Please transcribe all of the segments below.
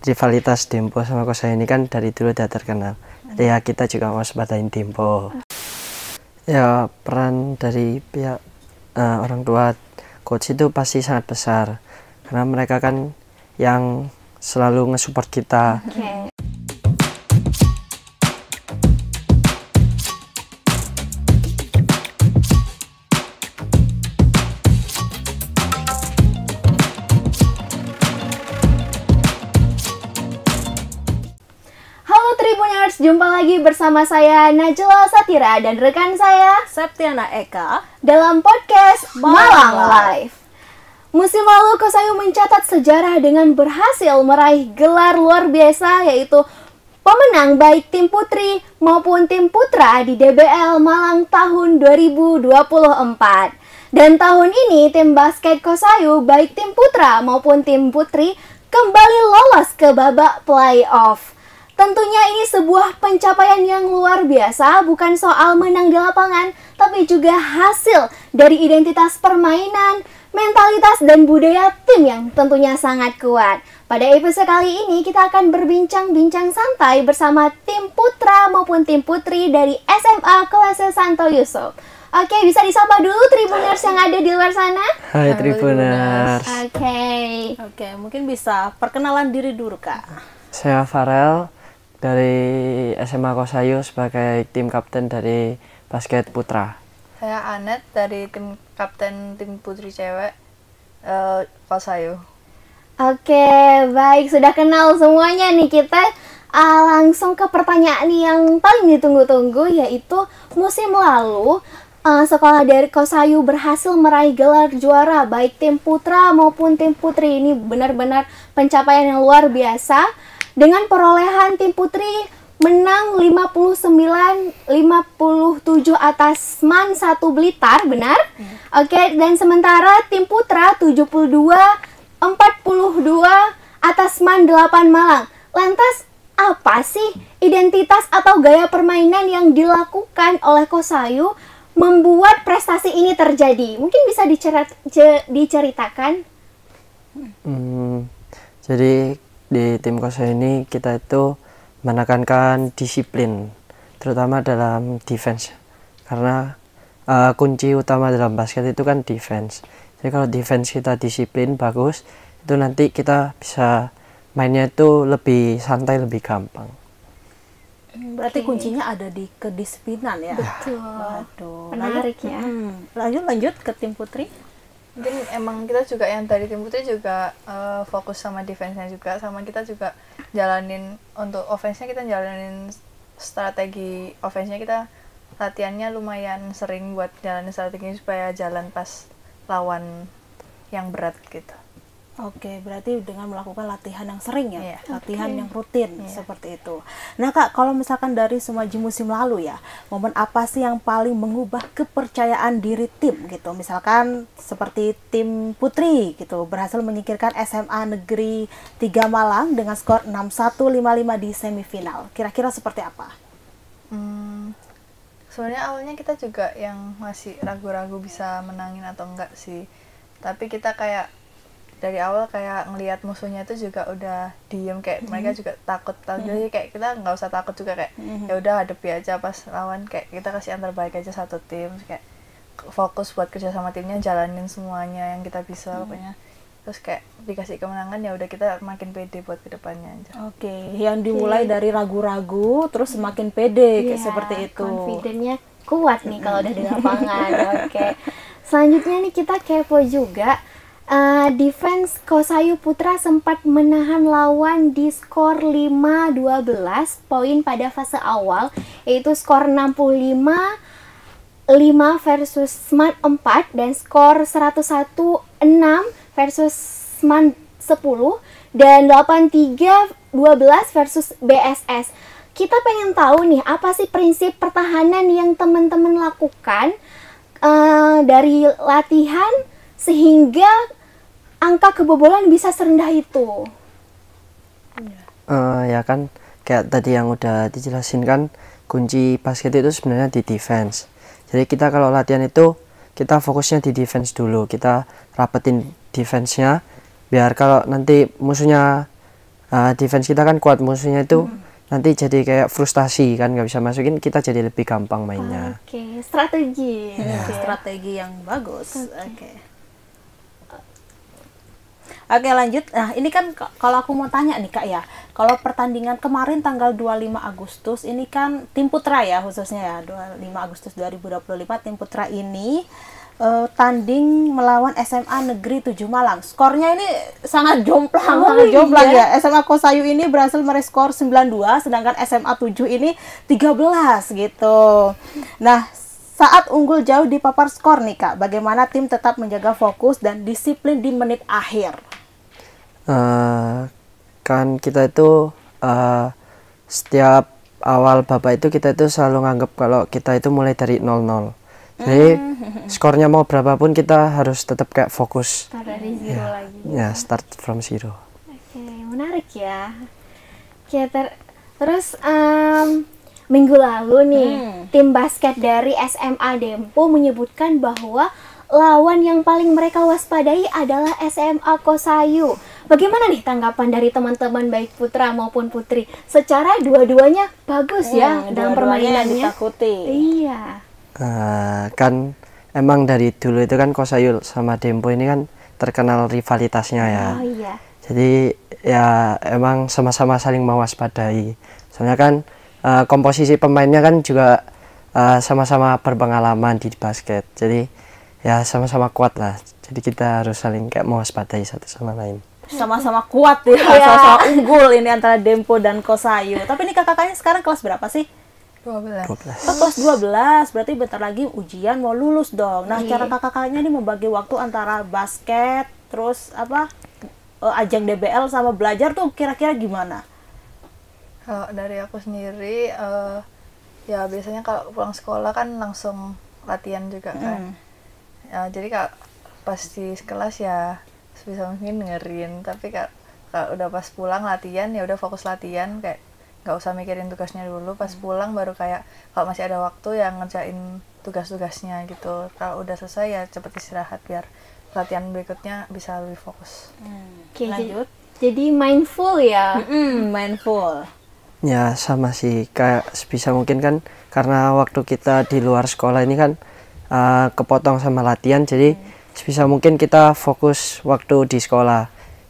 rivalitas Dempo sama Kosayu ini kan dari dulu udah terkenal. Jadi ya kita juga mau waspadain Dempo. Ya peran dari pihak orang tua coach itu pasti sangat besar karena mereka kan yang selalu nge-support kita. Jumpa lagi bersama saya Najla Satira dan rekan saya Septiana Eka dalam podcast Malang Live. Musim lalu Kosayu mencatat sejarah dengan berhasil meraih gelar luar biasa, yaitu pemenang baik tim putri maupun tim putra di DBL Malang tahun 2024. Dan tahun ini tim basket Kosayu baik tim putra maupun tim putri kembali lolos ke babak playoff. Tentunya ini sebuah pencapaian yang luar biasa, bukan soal menang di lapangan, tapi juga hasil dari identitas permainan, mentalitas, dan budaya tim yang tentunya sangat kuat. Pada episode kali ini kita akan berbincang-bincang santai bersama tim putra maupun tim putri dari SMA Kolase Santo Yusuf. Oke, bisa disapa dulu Tribuners yang ada di luar sana? Hai Tribuners. Oke, mungkin bisa perkenalan diri dulu, Kak. Saya Farel dari SMA Kosayu sebagai tim kapten dari basket putra. Saya Anet dari tim kapten tim putri cewek Kosayu. Oke, baik, sudah kenal semuanya nih, kita langsung ke pertanyaan yang paling ditunggu-tunggu, yaitu musim lalu sekolah dari Kosayu berhasil meraih gelar juara baik tim putra maupun tim putri. Ini benar-benar pencapaian yang luar biasa. Dengan perolehan tim putri menang 59-57 atas MAN 1 Blitar, benar? Oke, dan sementara tim putra 72-42 atas MAN 8 Malang. Lantas, apa sih identitas atau gaya permainan yang dilakukan oleh Kosayu membuat prestasi ini terjadi? Mungkin bisa diceritakan? Jadi di tim Kosayu ini kita itu menekankan disiplin, terutama dalam defense, karena kunci utama dalam basket itu kan defense. Jadi kalau defense kita disiplin bagus, itu nanti kita bisa mainnya itu lebih santai, lebih gampang. Berarti kuncinya ada di kedisiplinan ya. Betul. Waduh, menarik ya. Lanjut ke tim putri. Mungkin emang kita juga yang dari tim putri juga fokus sama defense-nya juga, sama kita juga jalanin untuk offense-nya, kita jalanin strategi offense-nya, kita latihannya lumayan sering buat jalanin strateginya supaya jalan pas lawan yang berat gitu. Oke, berarti dengan melakukan latihan yang sering ya, latihan yang rutin seperti itu. Nah Kak, kalau misalkan dari semua musim lalu ya, momen apa sih yang paling mengubah kepercayaan diri tim gitu? Misalkan seperti tim putri gitu, berhasil menyingkirkan SMA Negeri 3 Malang dengan skor 61-55 di semifinal. Kira-kira seperti apa? Sebenarnya awalnya kita juga yang masih ragu-ragu bisa menangin atau enggak sih. Tapi kita kayak dari awal kayak ngelihat musuhnya itu juga udah diem, kayak mereka juga takut, jadi kayak kita nggak usah takut juga, kayak ya udah hadapi aja pas lawan, kayak kita kasih yang terbaik aja satu tim, kayak fokus buat kerja sama timnya, jalanin semuanya yang kita bisa pokoknya, terus kayak dikasih kemenangan ya udah kita makin pede buat kedepannya aja. Oke, yang dimulai dari ragu-ragu terus semakin pede kayak seperti itu. Confidence-nya kuat nih kalau udah di lapangan. Oke. Selanjutnya nih kita kepo juga. Defense Kosayu Putra sempat menahan lawan di skor 5-12 poin pada fase awal, yaitu skor 65-5 versus SMAN 4 dan skor 101-6 versus SMAN 10 dan 83-12 versus BSS. Kita pengen tahu nih, apa sih prinsip pertahanan yang teman-teman lakukan dari latihan sehingga angka kebobolan bisa serendah itu? Ya kan, kayak tadi yang udah dijelasin kan, kunci basket itu sebenarnya di defense. Jadi kita kalau latihan itu kita fokusnya di defense dulu, kita rapetin defense-nya biar kalau nanti musuhnya defense kita kan kuat, musuhnya itu nanti jadi kayak frustasi kan, nggak bisa masukin, kita jadi lebih gampang mainnya. Oke, strategi. Strategi yang bagus. Oke, lanjut. Nah, ini kan kalau aku mau tanya nih Kak ya, kalau pertandingan kemarin tanggal 25 Agustus ini kan tim putra ya khususnya ya, 25 Agustus 2025 tim putra ini tanding melawan SMA Negeri 7 Malang. Skornya ini sangat jomplang, ya. SMA Kosayu ini berhasil meraih skor 92, sedangkan SMA 7 ini 13 gitu. Nah, saat unggul jauh di papan skor nih Kak, bagaimana tim tetap menjaga fokus dan disiplin di menit akhir? Kan kita itu setiap awal babak itu kita itu selalu nganggap kalau kita itu mulai dari 0-0. Jadi skornya mau berapapun kita harus tetap kayak fokus. Start dari zero lagi. Ya, start from zero. Oke, menarik ya. Oke, terus minggu lalu nih tim basket dari SMA Dempo menyebutkan bahwa lawan yang paling mereka waspadai adalah SMA Kosayu. Bagaimana nih tanggapan dari teman-teman baik putra maupun putri? Secara dua-duanya bagus ya dalam permainannya. Ditakuti. Iya. Kan emang dari dulu itu kan Kosayu sama Dempo ini kan terkenal rivalitasnya ya. Oh iya. Jadi ya emang sama-sama saling mewaspadai. Soalnya kan komposisi pemainnya kan juga sama-sama berpengalaman di basket. Jadi ya sama-sama kuat lah. Jadi kita harus saling kayak mewaspadai satu sama lain. Sama-sama kuat ya, sama-sama unggul ini antara Dempo dan Kosayu. Tapi ini kakak-kakaknya sekarang kelas berapa sih? 12. Oh, kelas 12, berarti bentar lagi ujian mau lulus dong. Nah, cara kakak-kakaknya ini membagi waktu antara basket, terus ajang DBL sama belajar tuh kira-kira gimana? Kalau dari aku sendiri, ya biasanya kalau pulang sekolah kan langsung latihan juga kan. Ya, jadi kalau pas di kelas ya sebisa mungkin dengerin, tapi kalau udah pas pulang latihan ya udah fokus latihan, kayak nggak usah mikirin tugasnya dulu. Pas pulang baru kayak kalau masih ada waktu yang ngerjain tugas-tugasnya gitu. Kalau udah selesai ya cepet istirahat biar latihan berikutnya bisa lebih fokus. Oke, Lanjut. jadi mindful ya. Mindful. Ya sama sih, kayak sebisa mungkin kan karena waktu kita di luar sekolah ini kan kepotong sama latihan, jadi sebisa mungkin kita fokus waktu di sekolah,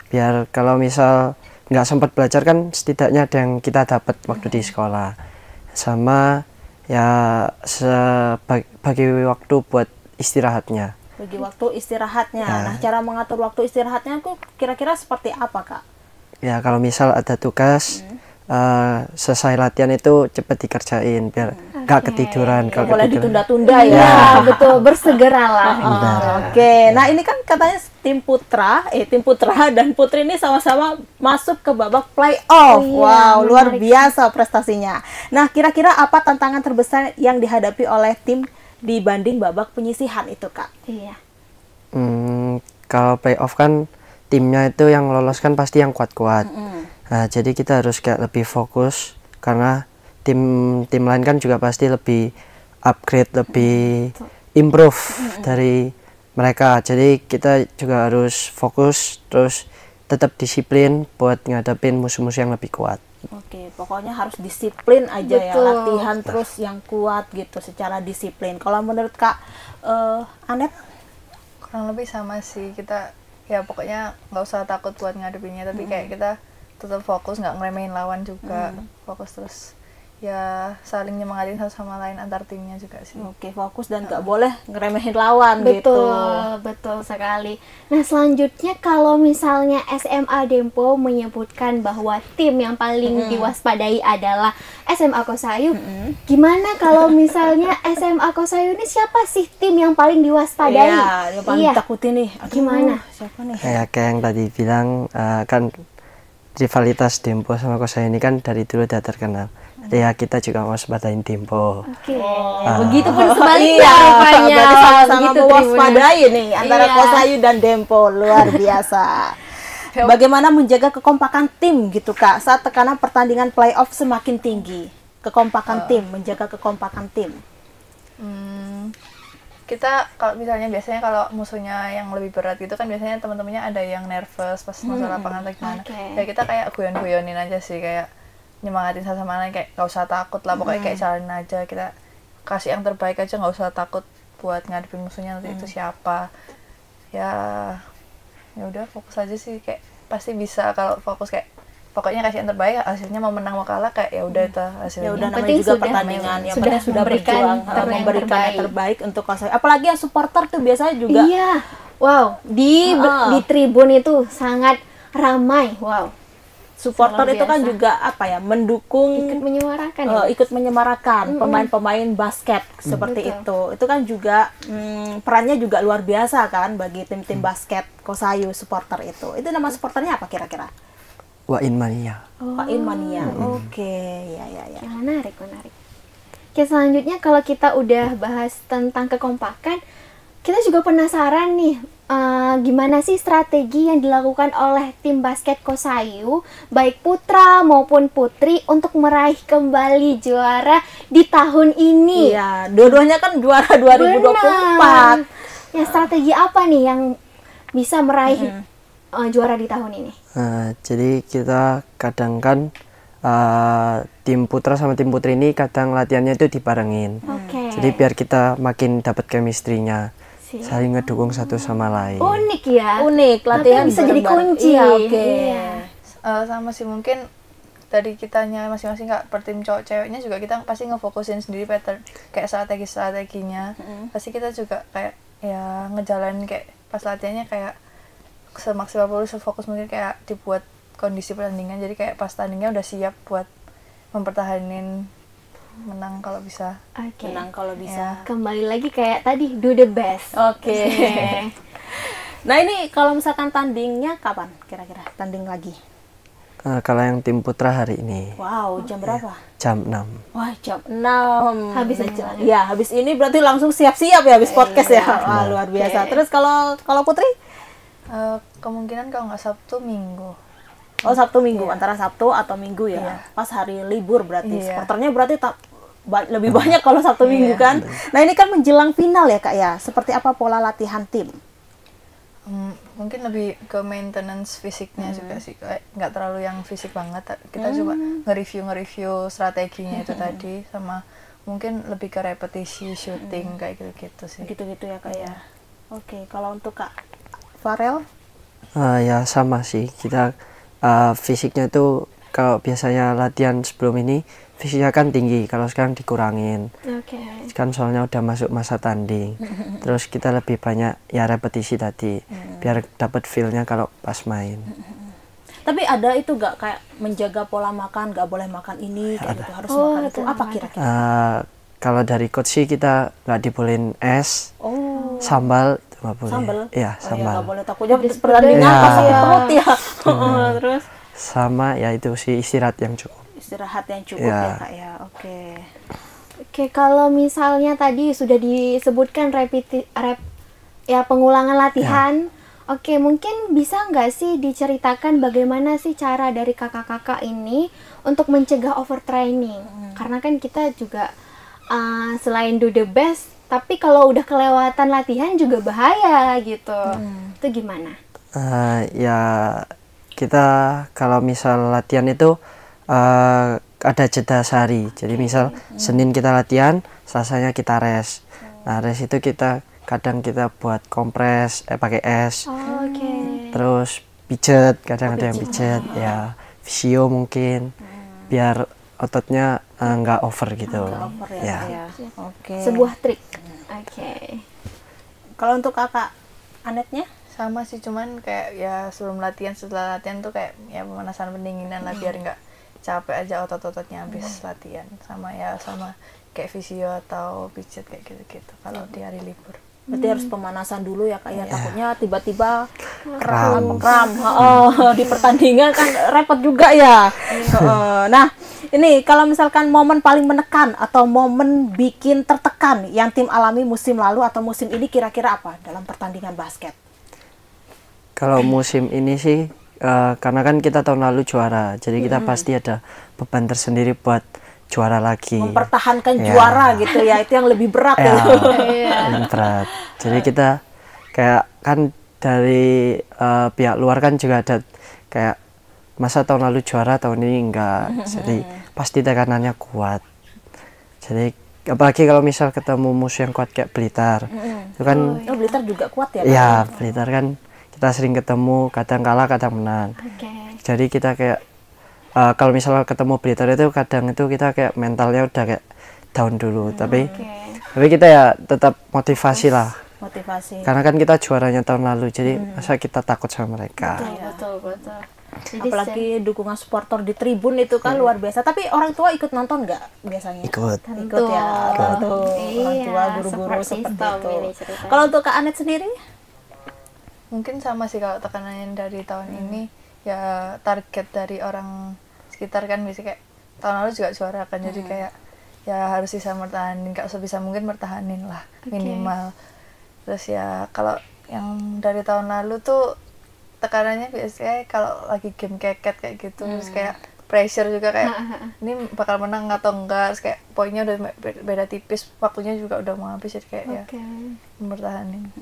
biar kalau misal nggak sempat belajar kan setidaknya ada yang kita dapat waktu di sekolah. Sama ya bagi waktu buat istirahatnya. Bagi waktu istirahatnya. Ya. Nah, cara mengatur waktu istirahatnya aku kira-kira seperti apa Kak? Ya kalau misal ada tugas selesai latihan itu cepet dikerjain biar nggak ketiduran. Kalau Boleh ketiduran ditunda-tunda ya. Iya, betul, bersegeralah. Oke, nah ini kan katanya tim putra dan putri ini sama-sama masuk ke babak playoff. Iya, Wow, luar menarik. biasa prestasinya. Nah, kira-kira apa tantangan terbesar yang dihadapi oleh tim dibanding babak penyisihan itu, Kak? Iya. Kalau playoff kan timnya itu yang lolos kan pasti yang kuat-kuat. Nah, jadi kita harus kayak lebih fokus karena tim lain kan juga pasti lebih upgrade, lebih improve dari mereka. Jadi kita juga harus fokus terus tetap disiplin buat ngadepin musuh-musuh yang lebih kuat. Oke, pokoknya harus disiplin aja ya, Betul. latihan terus yang kuat gitu secara disiplin. Kalau menurut Kak Anet? Kurang lebih sama sih, kita ya pokoknya nggak usah takut buat ngadepinnya, tapi kayak kita tetap fokus, nggak ngeremehin lawan juga, fokus terus ya saling nyemangatin satu sama lain antar timnya juga sih. Oke, fokus dan nggak boleh ngeremehin lawan Betul, gitu. betul sekali. Nah, selanjutnya kalau misalnya SMA Dempo menyebutkan bahwa tim yang paling diwaspadai adalah SMA Kosayu, gimana kalau misalnya SMA Kosayu ini siapa sih tim yang paling diwaspadai? Iya, yang paling takutin nih. Aduh, Gimana? Siapa nih? Kayak yang tadi bilang kan rivalitas Dempo sama Kosayu ini kan dari dulu udah terkenal. Ya kita juga mau waspadai Dempo. Oke, begitupun sebaliknya Iya, rupanya. berarti sama-sama Begitu, mewaspadai nih antara Iya. Kosayu dan Dempo, luar biasa. Bagaimana menjaga kekompakan tim gitu Kak saat tekanan pertandingan playoff semakin tinggi? Kekompakan tim, menjaga kekompakan tim. kita kalau misalnya biasanya kalau musuhnya yang lebih berat gitu kan biasanya teman-temannya ada yang nervous pas masuk lapangan atau gimana. Ya kita kayak guyon-guyonin aja sih, kayak nyemangatin satu sama lain, kayak nggak usah takut lah, pokoknya kayak jalanin aja, kita kasih yang terbaik aja, nggak usah takut buat ngadepin musuhnya nanti itu siapa. Ya udah fokus aja sih, kayak pasti bisa kalau fokus, kayak pokoknya kasih yang terbaik, hasilnya mau menang mau kalah kayak ya udah itu hasilnya. Ya udah, namanya penting juga sudah pertandingan, yang sudah penting sudah memberikan berjuang, memberikan yang terbaik untuk Kosayu. Apalagi yang supporter tuh biasanya juga. Iya. Wow, di tribun itu sangat ramai. Wow. Supporter Luar itu kan biasa. juga apa ya, mendukung, Ikut menyuarakan ya. ikut menyemarakan pemain-pemain basket seperti itu. Itu kan juga perannya juga luar biasa kan bagi tim-tim basket Kosayu supporter itu. Itu nama supporternya apa kira-kira? Wain Mania. Wain Mania. Oke, ya. Ya, menarik. Oke, selanjutnya kalau kita udah bahas tentang kekompakan, kita juga penasaran nih, gimana sih strategi yang dilakukan oleh tim basket Kosayu, baik putra maupun putri, untuk meraih kembali juara di tahun ini? Iya, dua-duanya kan juara 2024. Benar. Ya, strategi apa nih yang bisa meraih juara di tahun ini? Jadi kita kadang kan tim putra sama tim putri ini kadang latihannya itu dibarengin. Oke. Jadi biar kita makin dapat chemistry-nya, saling ngedukung satu sama lain. Unik ya. Unik, latihan bisa jadi bareng-bareng. kunci. Iya, oke. Iya. Sama sih, mungkin dari kitanya masing-masing, kak, per tim cowok ceweknya juga kita pasti ngefokusin sendiri pattern kayak strateginya. Pasti kita juga kayak ya ngejalanin kayak pas latihannya kayak semaksimal mungkin, sefokus mungkin, kayak dibuat kondisi pertandingan jadi kayak pas tandingnya udah siap buat mempertahanin menang kalau bisa. Oke. Menang kalau bisa. Kembali lagi kayak tadi, do the best. Oke. Nah, ini kalau misalkan tandingnya kapan kira-kira tanding lagi? Kalau yang tim putra hari ini. Wow, jam berapa? Jam 6. Wah, jam 6. Habis aja. Ya, habis ini berarti langsung siap-siap ya habis podcast ya. Wah, luar biasa. Terus kalau Putri? Kemungkinan kalau nggak Sabtu Minggu. Oh, Sabtu Minggu, antara Sabtu atau Minggu ya. Iya. Pas hari libur berarti. Iya. Supporternya berarti lebih banyak kalau Sabtu Minggu kan. Nah, ini kan menjelang final ya, Kak ya. Seperti apa pola latihan tim? Mungkin lebih ke maintenance fisiknya juga sih, kayak nggak terlalu yang fisik banget, kita coba nge-review strateginya itu tadi, sama mungkin lebih ke repetisi shooting kayak gitu sih. Gitu-gitu ya, Kak ya. Oke, kalau untuk Kak Farel? Ya sama sih, kita fisiknya tuh kalau biasanya latihan sebelum ini fisiknya kan tinggi, kalau sekarang dikurangin. Oke. Kan soalnya udah masuk masa tanding. Terus kita lebih banyak ya repetisi tadi, biar dapat feel-nya kalau pas main. Tapi ada itu gak kayak menjaga pola makan, gak boleh makan ini, kayak gitu, harus makan itu. Apa kira-kira? Kalau dari coach sih kita nggak dibolehin es, sambal itu nggak boleh. Sambal? Iya, sambal. Gak boleh, takutnya pertandingan pas sakit perut ya. Terus? Sama ya itu sih, istirahat yang cukup. Istirahat yang cukup ya, Kak ya. Oke, kalau misalnya tadi sudah disebutkan pengulangan latihan. Oke, mungkin bisa nggak sih diceritakan bagaimana sih cara dari kakak-kakak ini untuk mencegah overtraining? Karena kan kita juga selain do the best, tapi kalau udah kelewatan latihan juga bahaya gitu. Itu gimana? Ya kita kalau misal latihan itu ada jeda sehari. Jadi misal Senin kita latihan, Selasanya kita rest. Nah, rest itu kadang kita buat kompres, pakai es. Terus pijet, kadang ada yang pijet, ya visio mungkin, biar ototnya nggak over gitu. Ya. Sebuah trik. Oke. Kalau untuk kakak Anetnya? Sama sih, cuman kayak ya sebelum latihan, setelah latihan tuh kayak ya pemanasan pendinginan lah, biar nggak capek aja otot-ototnya habis latihan. Sama kayak visio atau pijet kayak gitu-gitu kalau di hari libur. Berarti harus pemanasan dulu ya, Kak ya. Takutnya tiba-tiba Kram. Di pertandingan kan repot juga ya. Nah, ini kalau misalkan momen paling menekan atau momen bikin tertekan yang tim alami musim lalu atau musim ini kira-kira apa dalam pertandingan basket? Kalau musim ini sih karena kan kita tahun lalu juara, jadi kita pasti ada beban tersendiri buat juara lagi. Mempertahankan Ya. juara gitu ya, itu yang lebih berat Ya, ya. paling berat. Jadi kita kayak kan dari pihak luar kan juga ada kayak masa tahun lalu juara tahun ini enggak. Jadi pasti tekanannya kuat. Jadi apalagi kalau misal ketemu musuh yang kuat kayak Blitar. Itu kan Oh, Blitar juga kuat ya? ya Blitar kan kita sering ketemu, kadang kalah, kadang menang. Oke. Jadi kita kayak kalau misalnya ketemu Blitar itu kadang itu kita kayak mentalnya udah kayak down dulu. Tapi kita ya tetap motivasi lah. Motivasi. Karena kan kita juaranya tahun lalu, jadi masa kita takut sama mereka. Betul. Jadi Apalagi dukungan supporter di tribun itu kan luar biasa. Tapi orang tua ikut nonton nggak biasanya? Ikut. Ikut ya, tentu. Orang tua, Iya, guru-guru support seperti system itu. ini ceritanya. Kalau untuk Kak Anet sendiri? Mungkin sama sih kalau tekanannya dari tahun ini ya target dari orang sekitar kan bisa kayak tahun lalu juga juara kan jadi kayak ya harus bisa mertahanin, nggak sebisa mungkin mertahanin lah minimal. Terus ya kalau yang dari tahun lalu tuh tekanannya biasanya kalau lagi game keket kayak gitu terus kayak pressure juga kayak ini bakal menang atau enggak, terus kayak poinnya udah beda tipis, waktunya juga udah mau habis jadi kayak ya mempertahanin.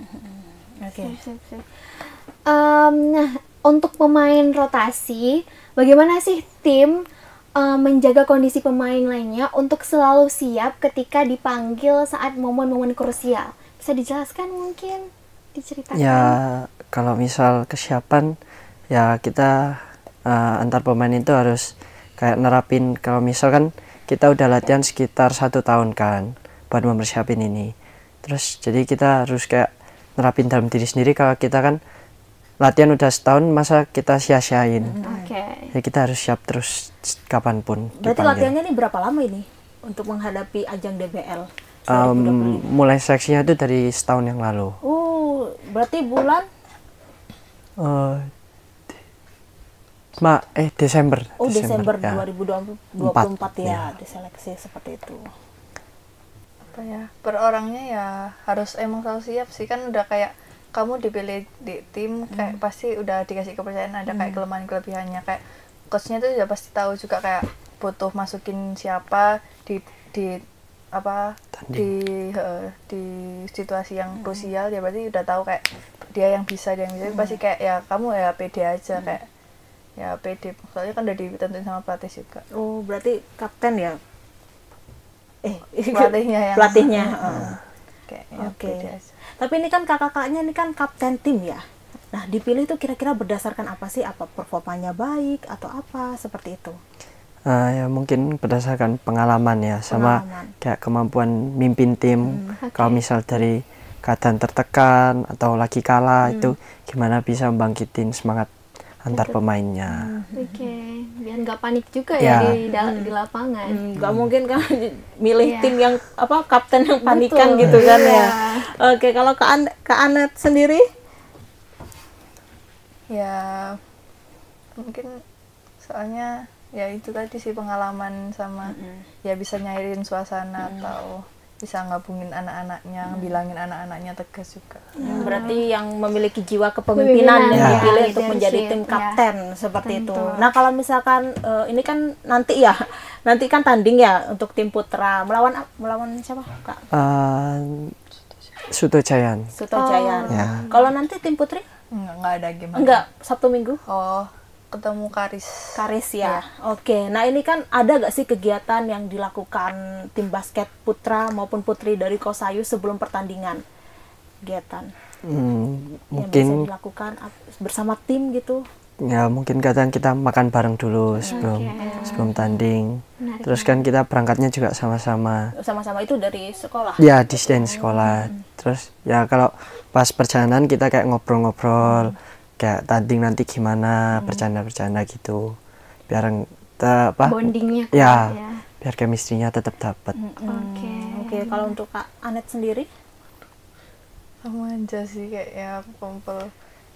Oke. Nah, untuk pemain rotasi, bagaimana sih tim menjaga kondisi pemain lainnya untuk selalu siap ketika dipanggil saat momen-momen krusial? Bisa dijelaskan mungkin? Diceritakan? Ya kalau misal kesiapan ya kita antar pemain itu harus kayak nerapin, kalau misalkan kita udah latihan sekitar 1 tahun kan buat mempersiapin ini, terus jadi kita harus kayak nerapin dalam diri sendiri. Kalau kita kan latihan udah setahun masa kita sia-siain. Oke. Ya kita harus siap terus kapanpun Berarti dipanggil. latihannya ini berapa lama ini untuk menghadapi ajang DBL? Mulai seleksinya itu dari setahun yang lalu. Berarti bulan? Desember. Desember ya. 2024 ya, diseleksi seperti itu. Apa ya, per orangnya ya harus emang selalu siap sih, kan udah kayak kamu dipilih di tim kayak pasti udah dikasih kepercayaan, ada kayak kelemahan kelebihannya, kayak coachnya tuh udah pasti tahu juga kayak butuh masukin siapa di apa di situasi yang krusial, ya berarti udah tahu kayak dia yang bisa pasti kayak ya kamu ya pede aja, kayak ya pede soalnya kan udah ditentuin sama pelatih juga. Berarti kapten ya? Pelatihnya kayak ya pede aja. Tapi ini kan kakak-kakaknya ini kan kapten tim ya. Nah, dipilih itu kira-kira berdasarkan apa sih? Apa performanya baik atau apa seperti itu? Ya mungkin berdasarkan pengalaman ya, sama kayak kemampuan mimpin tim. Kalau misal dari keadaan tertekan atau lagi kalah itu gimana bisa membangkitin semangat antar pemainnya. Oke, biar nggak panik juga ya di lapangan. Nggak mungkin kan milih tim yang kapten yang panikan gitu kan ya. Oke, kalau Kak Anet sendiri? Ya mungkin soalnya ya itu tadi sih pengalaman sama ya bisa nyairin suasana atau bisa gabungin anak-anaknya, bilangin anak-anaknya tegas juga. Berarti yang memiliki jiwa kepemimpinan yang dipilih untuk menjadi tim kapten seperti itu. Nah, kalau misalkan ini kan nanti kan tanding ya untuk tim putra melawan siapa, Kak? Suto Jayan. Ya. Kalau nanti tim putri? Enggak ada game. Enggak, Sabtu Minggu? Ketemu Karis ya. Oke, nah ini kan ada gak sih kegiatan yang dilakukan tim basket putra maupun putri dari Kosayu sebelum pertandingan? Kegiatan yang bisa dilakukan bersama tim gitu? Ya mungkin kadang kita makan bareng dulu sebelum tanding. Terus kan kita berangkatnya juga sama-sama. Sama-sama itu dari sekolah? Ya di sekolah. Terus ya kalau pas perjalanan kita kayak ngobrol-ngobrol. Kayak tanding nanti gimana, bercanda-bercanda gitu, biar bondingnya biar chemistry-nya tetap dapat. Oke. Kalau untuk Kak Anet sendiri? Sama aja sih, kayak ya kumpul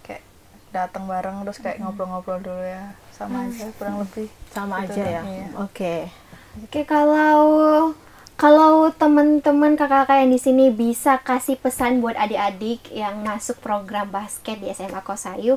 kayak datang bareng terus kayak ngobrol-ngobrol dulu ya, sama aja kurang lebih sama gitu aja ya. Iya. Oke, kalau teman-teman kakak-kakak yang di sini bisa kasih pesan buat adik-adik yang masuk program basket di SMA Kosayu,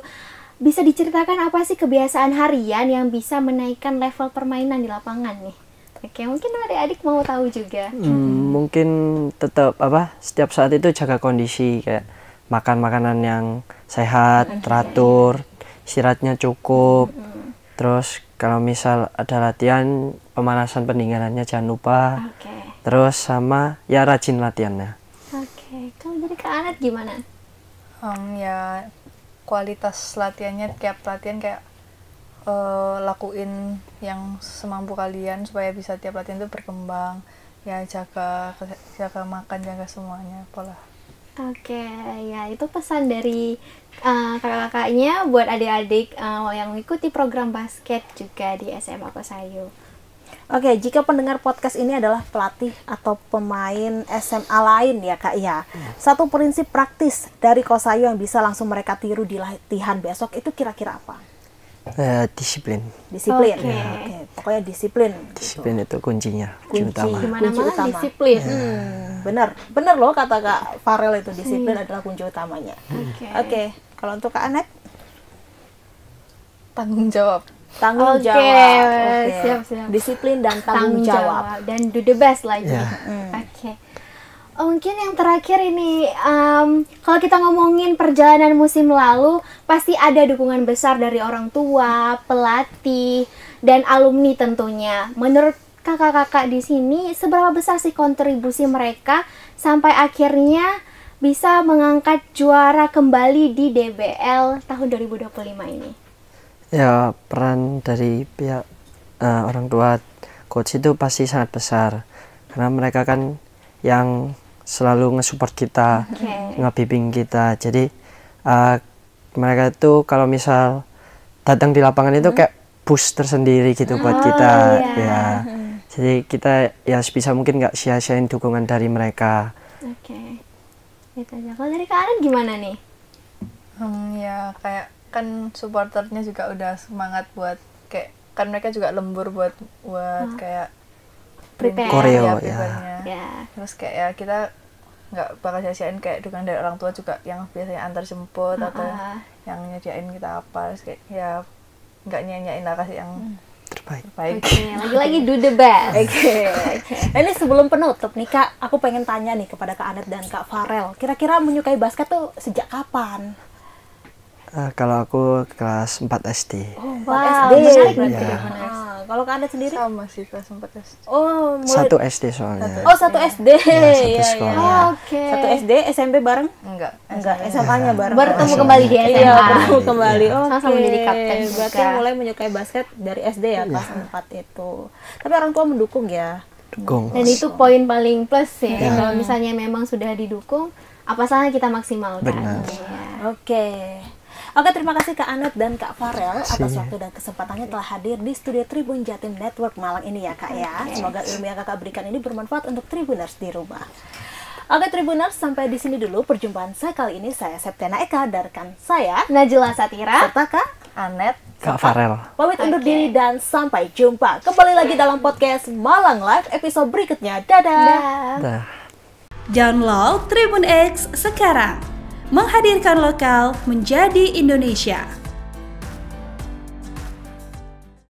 bisa diceritakan apa sih kebiasaan harian yang bisa menaikkan level permainan di lapangan nih? Oke, mungkin adik-adik mau tahu juga. Mungkin tetap setiap saat itu jaga kondisi, kayak makan makanan yang sehat, teratur, istirahatnya cukup. Terus kalau misal ada latihan, pemanasan pendinginannya jangan lupa. Oke. Terus sama ya rajin latihannya. Oke, kalau dari Kak Anet gimana? Ya kualitas latihannya, tiap latihan kayak lakuin yang semampu kalian supaya bisa tiap latihan itu berkembang. Ya jaga makan, jaga semuanya, pola. Oke, ya itu pesan dari kakak-kakaknya buat adik-adik yang mengikuti program basket juga di SMA Kosayu. Oke, jika pendengar podcast ini adalah pelatih atau pemain SMA lain ya Kak ya, satu prinsip praktis dari Kosayu yang bisa langsung mereka tiru di latihan besok itu kira-kira apa? Disiplin. Disiplin. Oke. Oke, pokoknya disiplin. Disiplin itu kuncinya, kunci utama. Gimana Kunci utama. disiplin. Bener loh kata Kak Farel itu, disiplin adalah kunci utamanya. Oke, kalau untuk Kak Anet? Tanggung jawab. Tanggung Oke, jawab. Oke. siap. Disiplin dan tanggung jawab. Dan do the best lagi. Ya. Oke. Mungkin yang terakhir ini, kalau kita ngomongin perjalanan musim lalu, pasti ada dukungan besar dari orang tua, pelatih, dan alumni tentunya. Menurut kakak-kakak di sini, seberapa besar sih kontribusi mereka sampai akhirnya bisa mengangkat juara kembali di DBL tahun 2025 ini? Ya, peran dari pihak orang tua coach itu pasti sangat besar, karena mereka kan yang selalu nge-support kita, ngebimbing kita. Jadi mereka itu kalau misal datang di lapangan itu kayak boost tersendiri gitu buat kita. Ya, jadi kita ya sebisa mungkin nggak sia-siain dukungan dari mereka. Oke. Gitu aja. Kalau dari Kak Anet gimana nih? Ya kayak kan supporternya juga udah semangat buat kayak, kan mereka juga lembur buat kayak Prepare. Koreo, ya, ya. prepare-nya. Ya. Terus kayak ya kita nggak bakal sia-siain kayak dukungan dari orang tua juga yang biasanya antar jemput atau yang nyediain kita apa. Terus kayak ya nggak nyanyain lah, kasih yang Terbaik. baik. Oke, lagi-lagi do the best. Oke. Nah, ini sebelum penutup nih Kak, aku pengen tanya nih kepada Kak Anet dan Kak Farel. Kira-kira menyukai basket tuh sejak kapan? Kalau aku kelas 4 SD. Oh, 4 Wow, SD. menarik berarti Ya. ya. Kalau Kak Anet sendiri? Sama sih kelas 4 SD. Oh, mulai 1 SD soalnya. Oh, 1 SD. satu Iya, sekolah. iya. Oke. 1 SD, SMP bareng? Enggak SMA-nya bareng. Bertemu kembali di SMA. Iya, bertemu kembali. Oke. Sama-sama menjadi kapten Berarti juga. mulai menyukai basket dari SD ya, kelas 4 itu. Tapi orang tua mendukung ya. Dukung. Dan itu poin paling plus ya. Kalau misalnya memang sudah didukung, apa salah kita maksimalkan. Benar. Ya. Oke. Oke, terima kasih Kak Anet dan Kak Farel atas waktu dan kesempatannya telah hadir di studio Tribun Jatim Network Malang ini ya Kak ya. Semoga ilmu yang Kakak berikan ini bermanfaat untuk Tribuners di rumah. Oke Tribuners, sampai di sini dulu perjumpaan saya kali ini. Saya Septiana Eka dan rekan saya Najla Satira. serta Kak Anet. Kak Farel. pamit undur diri dan sampai jumpa kembali lagi dalam podcast Malang Live episode berikutnya. Dadah. Dah. Download Tribun X sekarang. Menghadirkan lokal menjadi Indonesia.